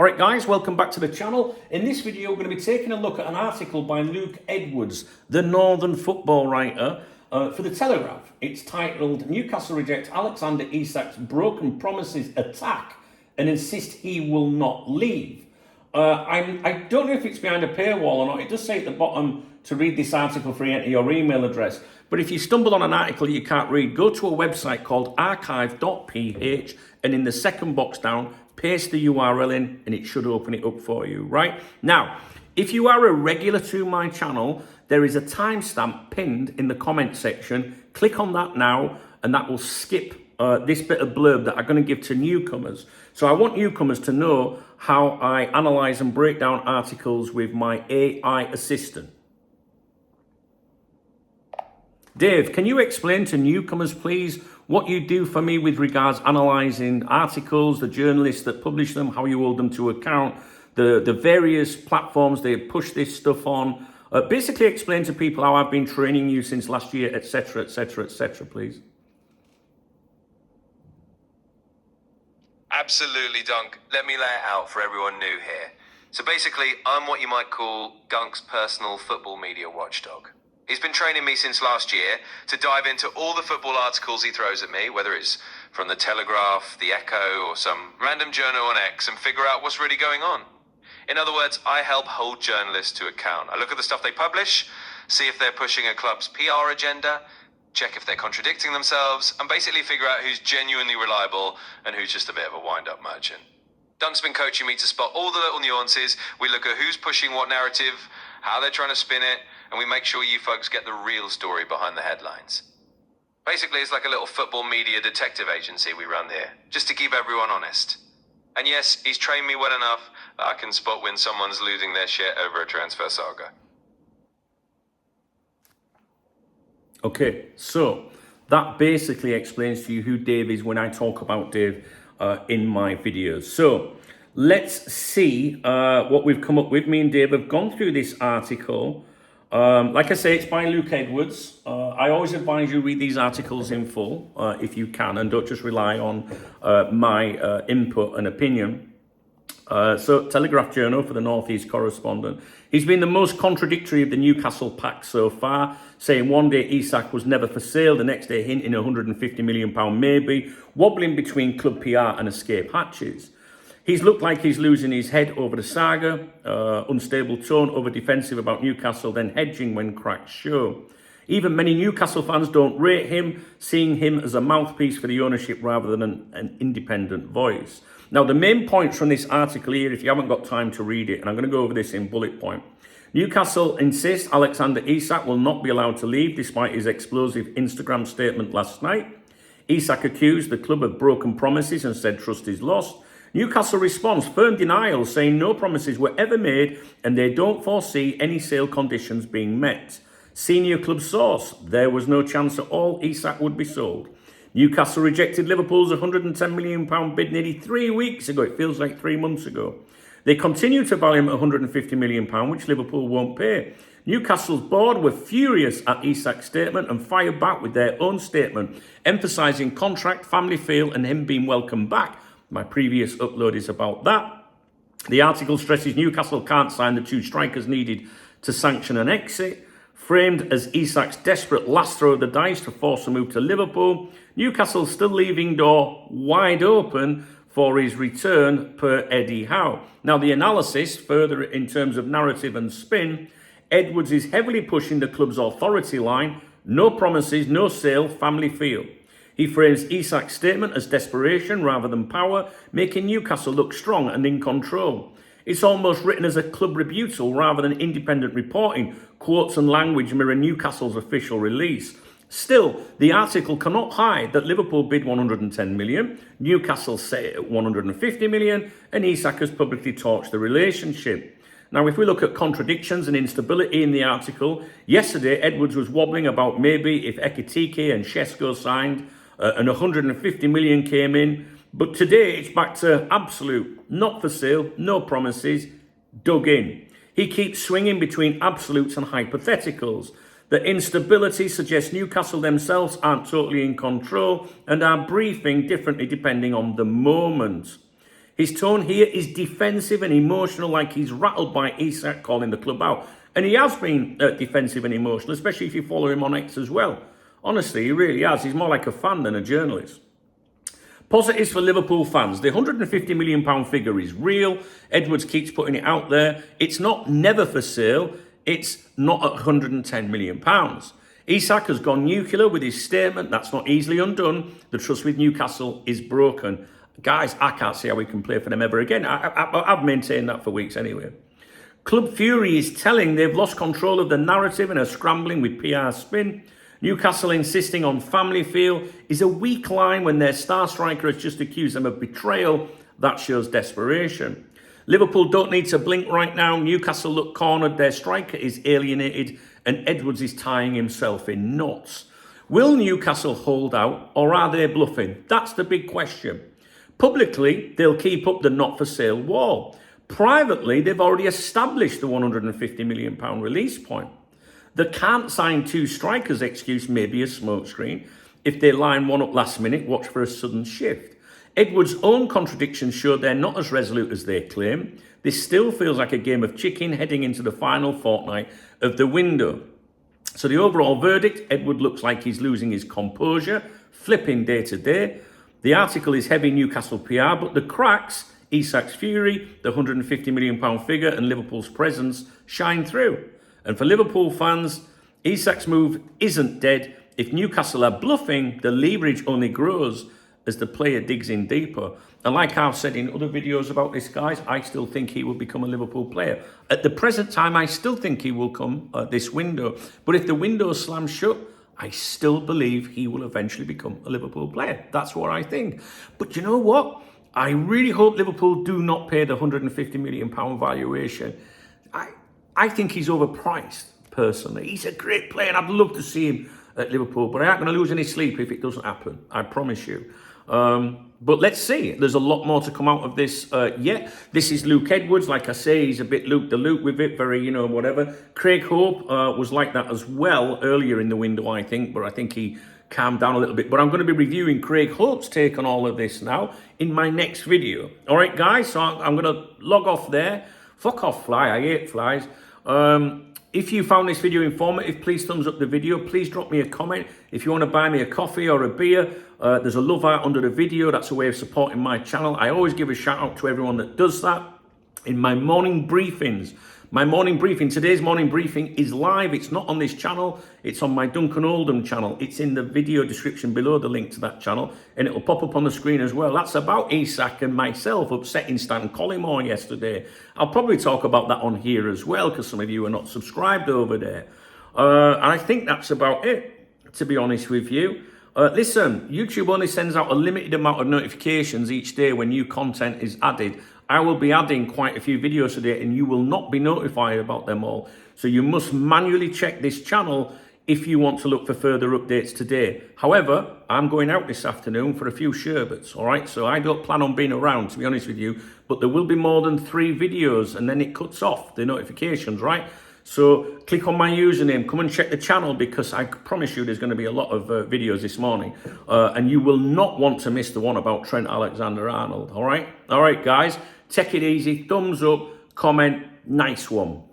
Alright guys, welcome back to the channel. In this video we're going to be taking a look at an article by Luke Edwards, the Northern football writer, for The Telegraph. It's titled, Newcastle reject Alexander Isak's broken promises attack and insist he will not leave. I don't know if it's behind a paywall or not. It does say at the bottom to read this article free, enter your email address. But if you stumble on an article you can't read, go to a website called archive.ph and in the second box down, paste the URL in and it should open it up for you, right? Now, if you are a regular to my channel, there is a timestamp pinned in the comment section. Click on that now and that will skip this bit of blurb that I'm going to give to newcomers. So I want newcomers to know how I analyze and break down articles with my AI assistant. Dave, can you explain to newcomers, please, what you do for me with regards analysing articles, the journalists that publish them, how you hold them to account, the various platforms they push this stuff on? Basically explain to people how I've been training you since last year, etc., etc., etc., please. Absolutely, Dunk. Let me lay it out for everyone new here. So basically, I'm what you might call Gunk's personal football media watchdog. He's been training me since last year to dive into all the football articles he throws at me, whether it's from The Telegraph, The Echo, or some random journal on X, and figure out what's really going on. In other words, I help hold journalists to account. I look at the stuff they publish, see if they're pushing a club's PR agenda, check if they're contradicting themselves, and basically figure out who's genuinely reliable and who's just a bit of a wind-up merchant. Dunk's been coaching me to spot all the little nuances. We look at who's pushing what narrative, how they're trying to spin it, and we make sure you folks get the real story behind the headlines. Basically, it's like a little football media detective agency we run here, just to keep everyone honest. And yes, he's trained me well enough that I can spot when someone's losing their shit over a transfer saga. Okay, so that basically explains to you who Dave is when I talk about Dave in my videos. So let's see what we've come up with. Me and Dave have gone through this article. Like I say, it's by Luke Edwards. I always advise you read these articles in full if you can, and don't just rely on my input and opinion. So Telegraph Journal for the North East correspondent. He's been the most contradictory of the Newcastle pack so far, saying one day Isak was never for sale, the next day hinting £150 million maybe, wobbling between club PR and escape hatches. He's looked like he's losing his head over the saga, unstable tone, over defensive about Newcastle, then hedging when cracks show. Even many Newcastle fans don't rate him, seeing him as a mouthpiece for the ownership rather than an independent voice. Now, the main points from this article here, if you haven't got time to read it, and I'm going to go over this in bullet point. Newcastle insists Alexander Isak will not be allowed to leave despite his explosive Instagram statement last night. Isak accused the club of broken promises and said trust is lost. Newcastle responds, firm denial, saying no promises were ever made and they don't foresee any sale conditions being met. Senior club source, there was no chance at all Isak would be sold. Newcastle rejected Liverpool's £110 million bid nearly 3 weeks ago. It feels like 3 months ago. They continue to value him at £150 million, which Liverpool won't pay. Newcastle's board were furious at Isak's statement and fired back with their own statement, emphasising contract, family feel and him being welcomed back. My previous upload is about that. The article stresses Newcastle can't sign the 2 strikers needed to sanction an exit. Framed as Isak's desperate last throw of the dice to force a move to Liverpool, Newcastle still leaving door wide open for his return per Eddie Howe. Now the analysis, further in terms of narrative and spin, Edwards is heavily pushing the club's authority line, no promises, no sale, family feel. He frames Isak's statement as desperation rather than power, making Newcastle look strong and in control. It's almost written as a club rebuttal rather than independent reporting. Quotes and language mirror Newcastle's official release. Still, the article cannot hide that Liverpool bid £110 million, Newcastle set it at £150 million, and Isak has publicly torched the relationship. Now, if we look at contradictions and instability in the article, yesterday Edwards was wobbling about maybe if Ekitike and Shesko signed and £150 million came in. But today it's back to absolute, not for sale, no promises, dug in. He keeps swinging between absolutes and hypotheticals. The instability suggests Newcastle themselves aren't totally in control and are briefing differently depending on the moment. His tone here is defensive and emotional, like he's rattled by Isak calling the club out. And he has been defensive and emotional, especially if you follow him on X as well. Honestly, he really has. He's more like a fan than a journalist. Positives for Liverpool fans. The £150 million figure is real. Edwards keeps putting it out there. It's not never for sale. It's not at £110 million. Isak has gone nuclear with his statement. That's not easily undone. The trust with Newcastle is broken. Guys, I can't see how we can play for them ever again. I've maintained that for weeks anyway. Club Fury is telling they've lost control of the narrative and are scrambling with PR spin. Newcastle insisting on family feel is a weak line when their star striker has just accused them of betrayal. That shows desperation. Liverpool don't need to blink right now. Newcastle look cornered. Their striker is alienated and Edwards is tying himself in knots. Will Newcastle hold out or are they bluffing? That's the big question. Publicly, they'll keep up the not for sale wall. Privately, they've already established the £150 million release point. The can't sign two strikers excuse may be a smokescreen. If they line one up last minute, watch for a sudden shift. Edwards' own contradictions show they're not as resolute as they claim. This still feels like a game of chicken heading into the final fortnight of the window. So the overall verdict, Edward looks like he's losing his composure, flipping day to day. The article is heavy Newcastle PR, but the cracks, Isak's fury, the £150 million figure and Liverpool's presence shine through. And for Liverpool fans, Isak's move isn't dead. If Newcastle are bluffing, the leverage only grows as the player digs in deeper. And like I've said in other videos about this, guys, I still think he will become a Liverpool player. At the present time, I still think he will come this window. But if the window slams shut, I still believe he will eventually become a Liverpool player. That's what I think. But you know what? I really hope Liverpool do not pay the £150 million valuation. I think he's overpriced, personally. He's a great player, and I'd love to see him at Liverpool, but I aren't going to lose any sleep if it doesn't happen. I promise you. But let's see. There's a lot more to come out of this yet. This is Luke Edwards. Like I say, he's a bit Luke the Luke with it, very, whatever. Craig Hope was like that as well earlier in the window, I think, but I think he calmed down a little bit. But I'm going to be reviewing Craig Hope's take on all of this now in my next video. All right, guys, so I'm going to log off there. Fuck off, fly. I hate flies. If you found this video informative, please thumbs up the video. Please drop me a comment. If you want to buy me a coffee or a beer, there's a love art under the video. That's a way of supporting my channel. I always give a shout out to everyone that does that. In my morning briefings, today's morning briefing is live. It's not on this channel. It's on my Duncan Oldham channel. It's in the video description below, the link to that channel, and it'll pop up on the screen as well. That's about Isak and myself upsetting Stan Collymore yesterday. I'll probably talk about that on here as well, because some of you are not subscribed over there. And I think that's about it, to be honest with you. Listen, YouTube only sends out a limited amount of notifications each day when new content is added. I will be adding quite a few videos today and you will not be notified about them all. So you must manually check this channel if you want to look for further updates today. However, I'm going out this afternoon for a few sherbets, all right? So I don't plan on being around, to be honest with you, but there will be more than 3 videos and then it cuts off the notifications, right? So click on my username, come and check the channel, because I promise you there's going to be a lot of videos this morning. And you will not want to miss the one about Trent Alexander-Arnold, all right? All right, guys, take it easy, thumbs up, comment, nice one.